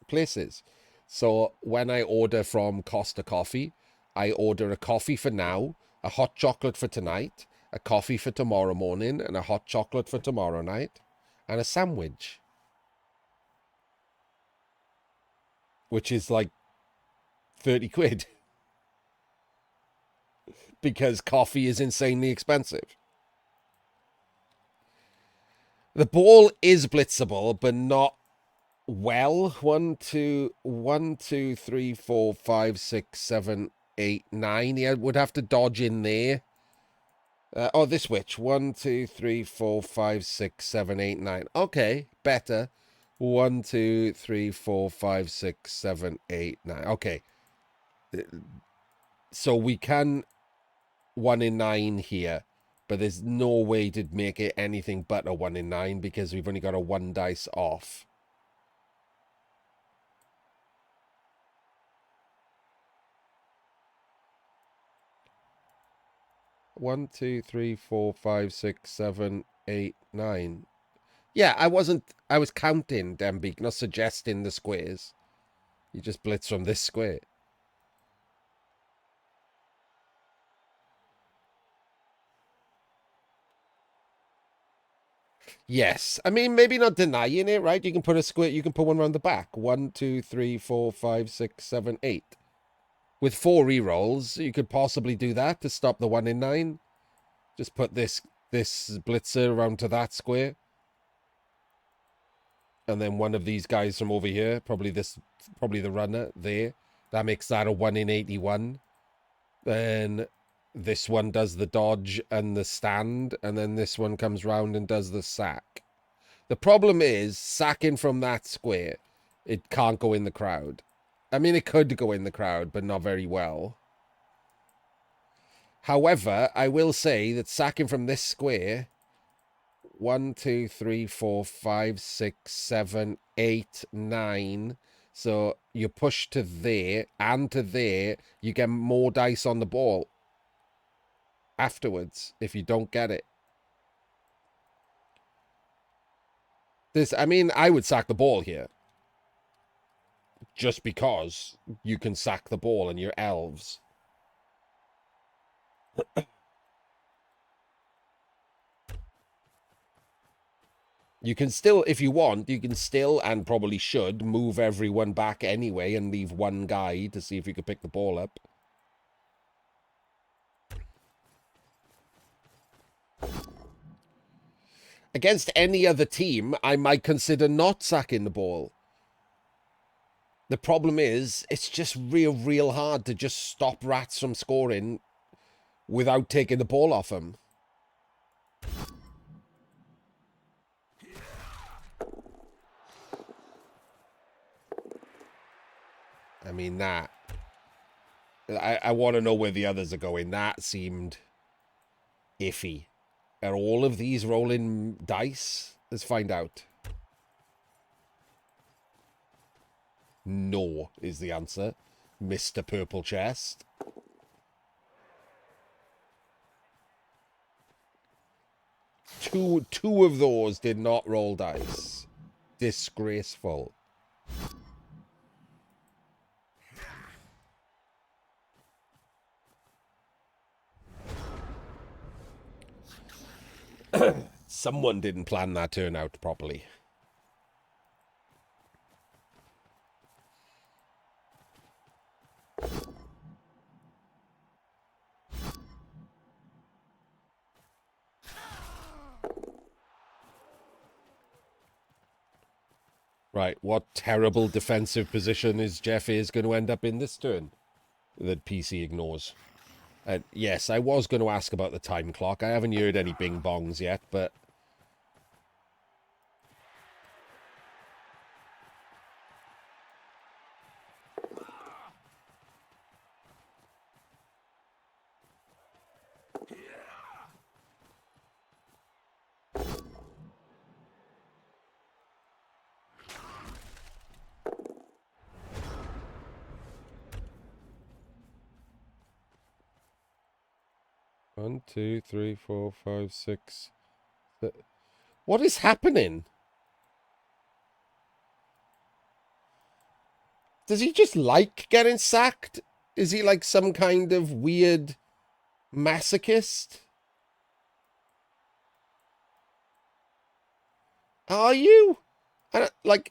places. So when I order from Costa Coffee, I order a coffee for now, a hot chocolate for tonight, a coffee for tomorrow morning, and a hot chocolate for tomorrow night, and a sandwich. Which is like 30 quid. Because coffee is insanely expensive. The ball is blitzable, but not well. 1, 2, 3, 4, 5, 6, 7, 8, 9. Yeah, would have to dodge in there. Oh, this switch. 1, 2, 3, 4, 5, 6, 7, 8, 9. Okay, better. 1, 2, 3, 4, 5, 6, 7, 8, 9. Okay. So we can 1 in 9 here, but there's no way to make it anything but a 1 in 9 because we've only got a 1 dice off. One, 2, 3, 4, 5, 6, 7, 8, 9. Yeah, I was counting, Dembeek, not suggesting the squares. You just blitz from this square. Yes. I mean, maybe not denying it, right? You can put a square, you can put one around the back. 1, 2, 3, 4, 5, 6, 7, 8. With 4 rerolls, you could possibly do that to stop the 1 in 9. Just put this blitzer around to that square. And then one of these guys from over here, probably the runner there. That makes that a 1 in 81. Then this one does the dodge and the stand, and then this one comes round and does the sack. The problem is, sacking from that square, it can't go in the crowd. I mean, it could go in the crowd, but not very well. However, I will say that sacking from this square, 1, 2, 3, 4, 5, 6, 7, 8, 9. So you push to there and to there, you get more dice on the ball afterwards if you don't get it. I mean, I would sack the ball here. Just because you can sack the ball and you're elves. You can still, if you want, you can still, and probably should, move everyone back anyway and leave one guy to see if you could pick the ball up. Against any other team, I might consider not sacking the ball. The problem is, it's just real hard to just stop rats from scoring without taking the ball off them. I mean, that... I want to know where the others are going. That seemed iffy. Are all of these rolling dice? Let's find out. No is the answer, Mr. Purple Chest. Two of those did not roll dice. Disgraceful. Someone didn't plan that turn out properly. Right, what terrible defensive position is Jeffaze going to end up in this turn that PC ignores? Yes, I was going to ask about the time clock. I haven't heard any bing bongs yet, but... One, two, three, four, five, six... What is happening? Does he just like getting sacked? Is he like some kind of weird masochist? Are you? Like,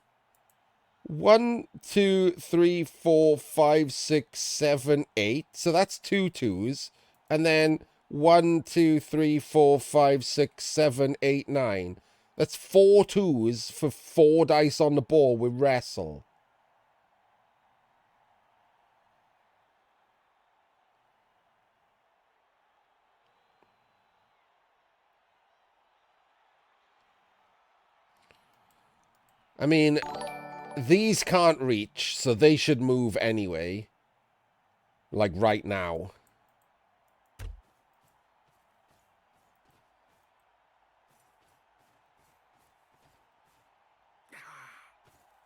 1, 2, 3, 4, 5, 6, 7, 8. So that's 2 twos. And then 1, 2, 3, 4, 5, 6, 7, 8, 9. That's 4 twos for 4 dice on the ball with wrestle. I mean, these can't reach, so they should move anyway. Like right now.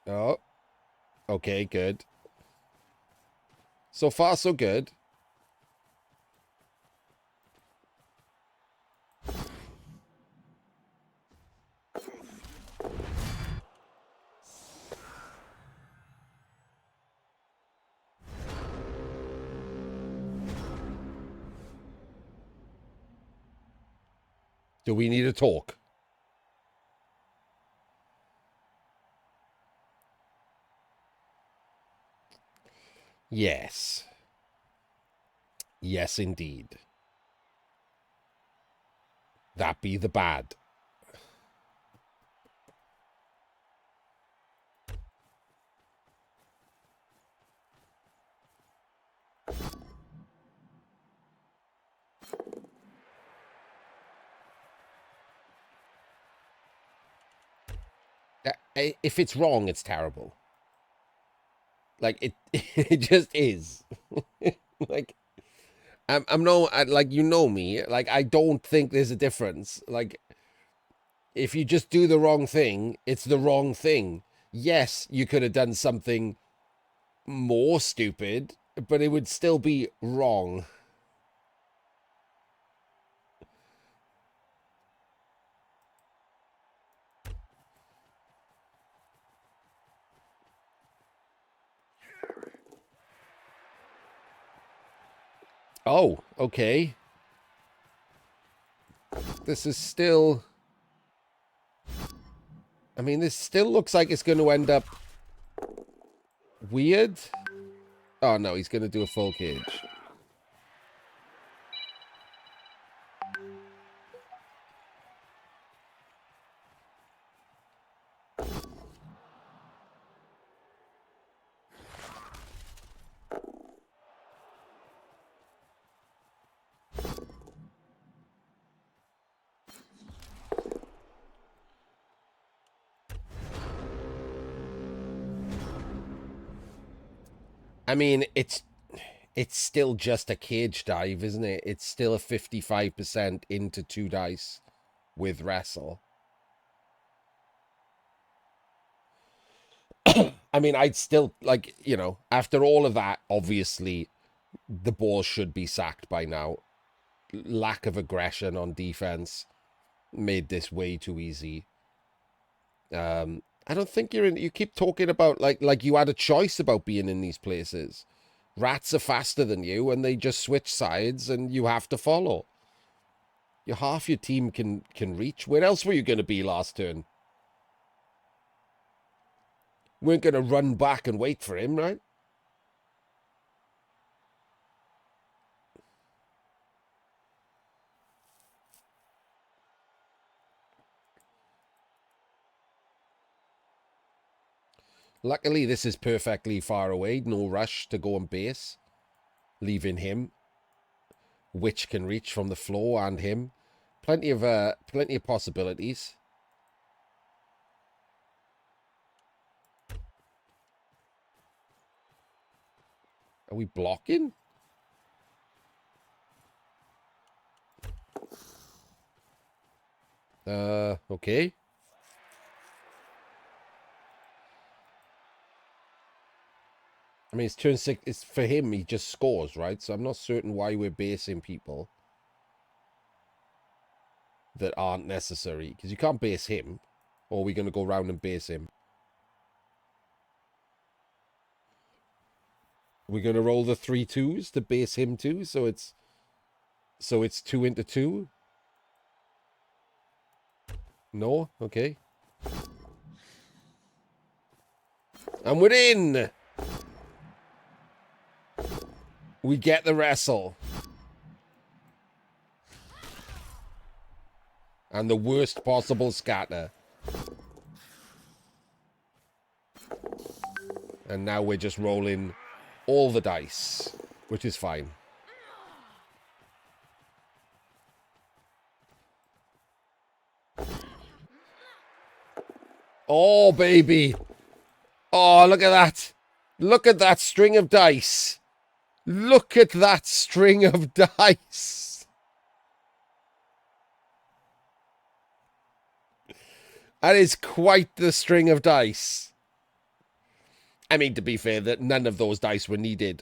Oh. Okay, good. So far, so good. Do we need to talk? Yes. Yes, indeed. That be the bad. If it's wrong, it's terrible. Like, it just is. Like, I'm no, like, you know me. Like, I don't think there's a difference. Like, if you just do the wrong thing, it's the wrong thing. Yes, you could have done something more stupid, but it would still be wrong. Oh, okay. This is still... I mean, this still looks like it's going to end up weird. Oh, no, he's going to do a full cage. I mean, it's still just a cage dive, isn't it? It's still a 55% into 2 dice with wrestle. I mean, I'd still, like, you know, after all of that, obviously, the ball should be sacked by now. Lack of aggression on defense. made this way too easy. I don't think you're in. You keep talking about like you had a choice about being in these places. Rats are faster than you, and they just switch sides, and you have to follow. Half your team can reach. Where else were you going to be last turn? We weren't going to run back and wait for him, right? Luckily, this is perfectly far away. No rush to go and base. Leaving him. Which can reach from the floor and him. Plenty of possibilities. Are we blocking? Okay. I mean, it's turn 6. It's for him. He just scores, right? So I'm not certain why we're basing people that aren't necessary. Because you can't base him. Or are we going to go around and base him? We're going to roll the 3 2s to base him too. So it's 2 into 2. No? Okay. And we're in! We get the wrestle. And the worst possible scatter. And now we're just rolling all the dice, which is fine. Oh, baby. Oh, look at that. Look at that string of dice. Look at that string of dice. That is quite the string of dice. I mean, to be fair, that none of those dice were needed.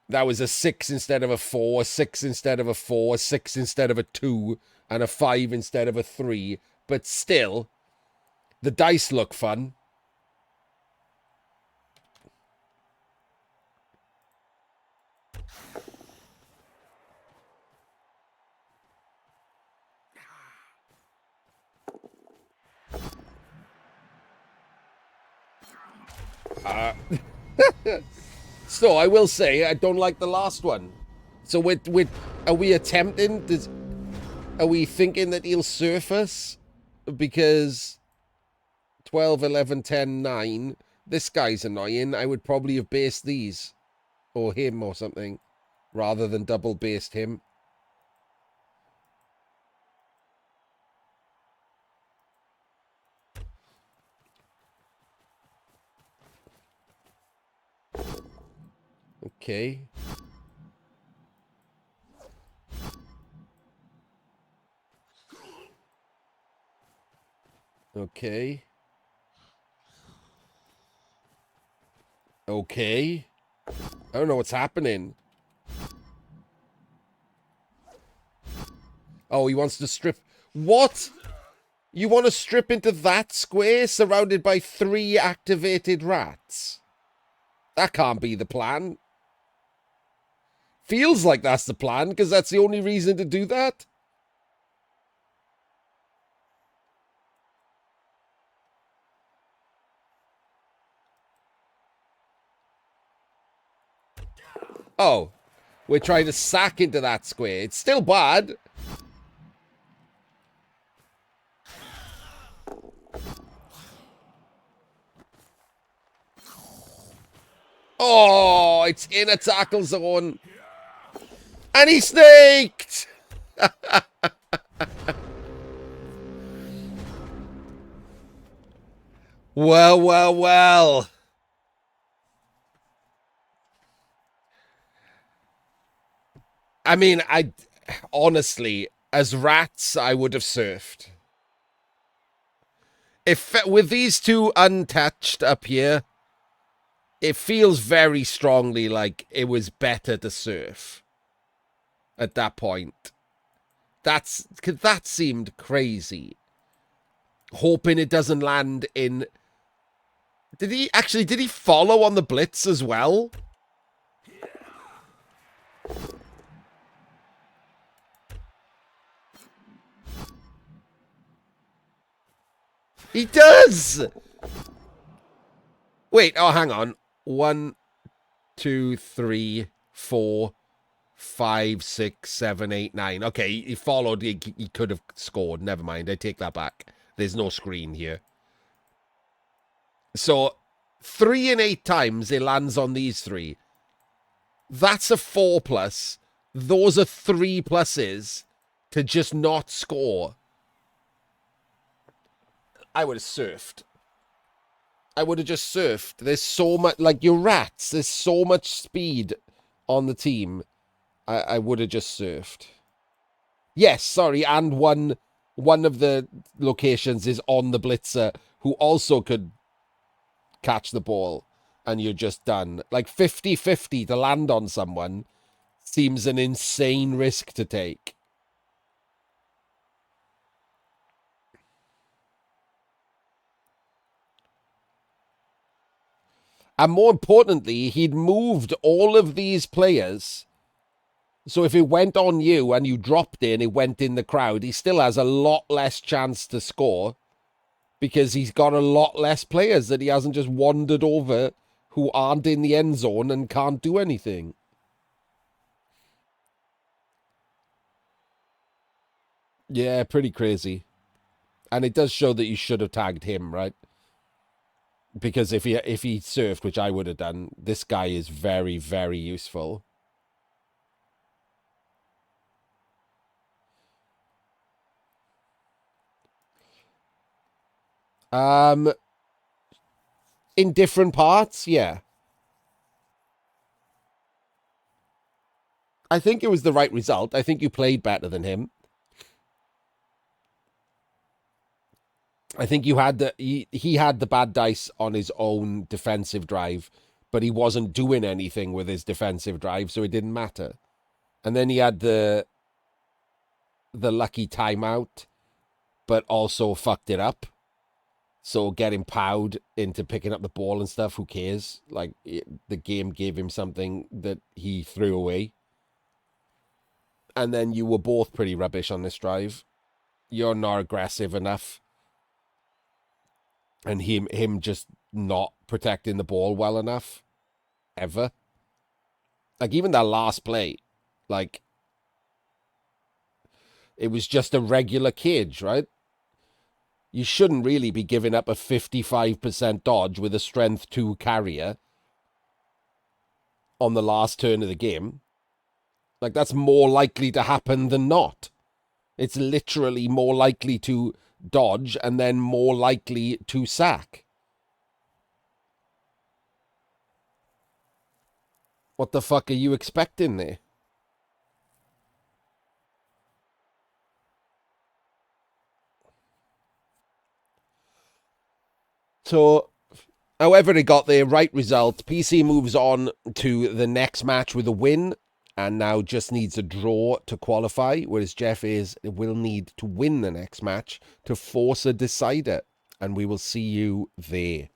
That was a 6 instead of a 4, a 6 instead of a 4, a 6 instead of a 2, and a 5 instead of a 3. But still, the dice look fun. So I will say I don't like the last one. So are we attempting? Are we thinking that he'll surf us? Because 12, 11, 10, 9. This guy's annoying. I would probably have based these. Or him or something. Rather than double based him. Okay. Okay. Okay. I don't know what's happening. Oh, he wants to strip. What? You want to strip into that square surrounded by 3 activated rats? That can't be the plan. Feels like that's the plan, because that's the only reason to do that. Oh, we're trying to sack into that square. It's still bad. Oh, it's in a tackle zone. And he snaked! Well, well, well. I mean, honestly, as rats, I would have surfed. If with these 2 untouched up here, it feels very strongly like it was better to surf at that point. That seemed crazy. Hoping it doesn't land in... Did he follow on the blitz as well? He does! Wait, oh, hang on. 1, 2, 3, 4, 5, 6, 7, 8, 9. Okay, he followed. He could have scored. Never mind. I take that back. There's no screen here. So, 3 and 8 times it lands on these 3. That's a 4+. Those are 3 pluses to just not score. I would have surfed. I would have just surfed. There's so much, like, you're rats. There's so much speed on the team. I would have just surfed. Yes, sorry, and one of the locations is on the blitzer, who also could catch the ball, and you're just done. Like, 50-50 to land on someone seems an insane risk to take. And more importantly, he'd moved all of these players. So if it went on you and you dropped it and it went in the crowd, he still has a lot less chance to score because he's got a lot less players that he hasn't just wandered over who aren't in the end zone and can't do anything. Yeah, pretty crazy. And it does show that you should have tagged him, right? Because if he surfed, which I would have done, this guy is very, very useful. In different parts, yeah. I think it was the right result. I think you played better than him. I think you had he had the bad dice on his own defensive drive, but he wasn't doing anything with his defensive drive, so it didn't matter. And then he had the lucky timeout, but also fucked it up. So getting powed into picking up the ball and stuff, who cares? Like, the game gave him something that he threw away. And then you were both pretty rubbish on this drive. You're not aggressive enough. And him just not protecting the ball well enough. Ever. Like, even that last play, like, it was just a regular cage, right? You shouldn't really be giving up a 55% dodge with a strength 2 carrier on the last turn of the game. Like, that's more likely to happen than not. It's literally more likely to dodge and then more likely to sack. What the fuck are you expecting there? So, however it got there, right result. PC moves on to the next match with a win and now just needs a draw to qualify, whereas Jeffaze will need to win the next match to force a decider. And we will see you there.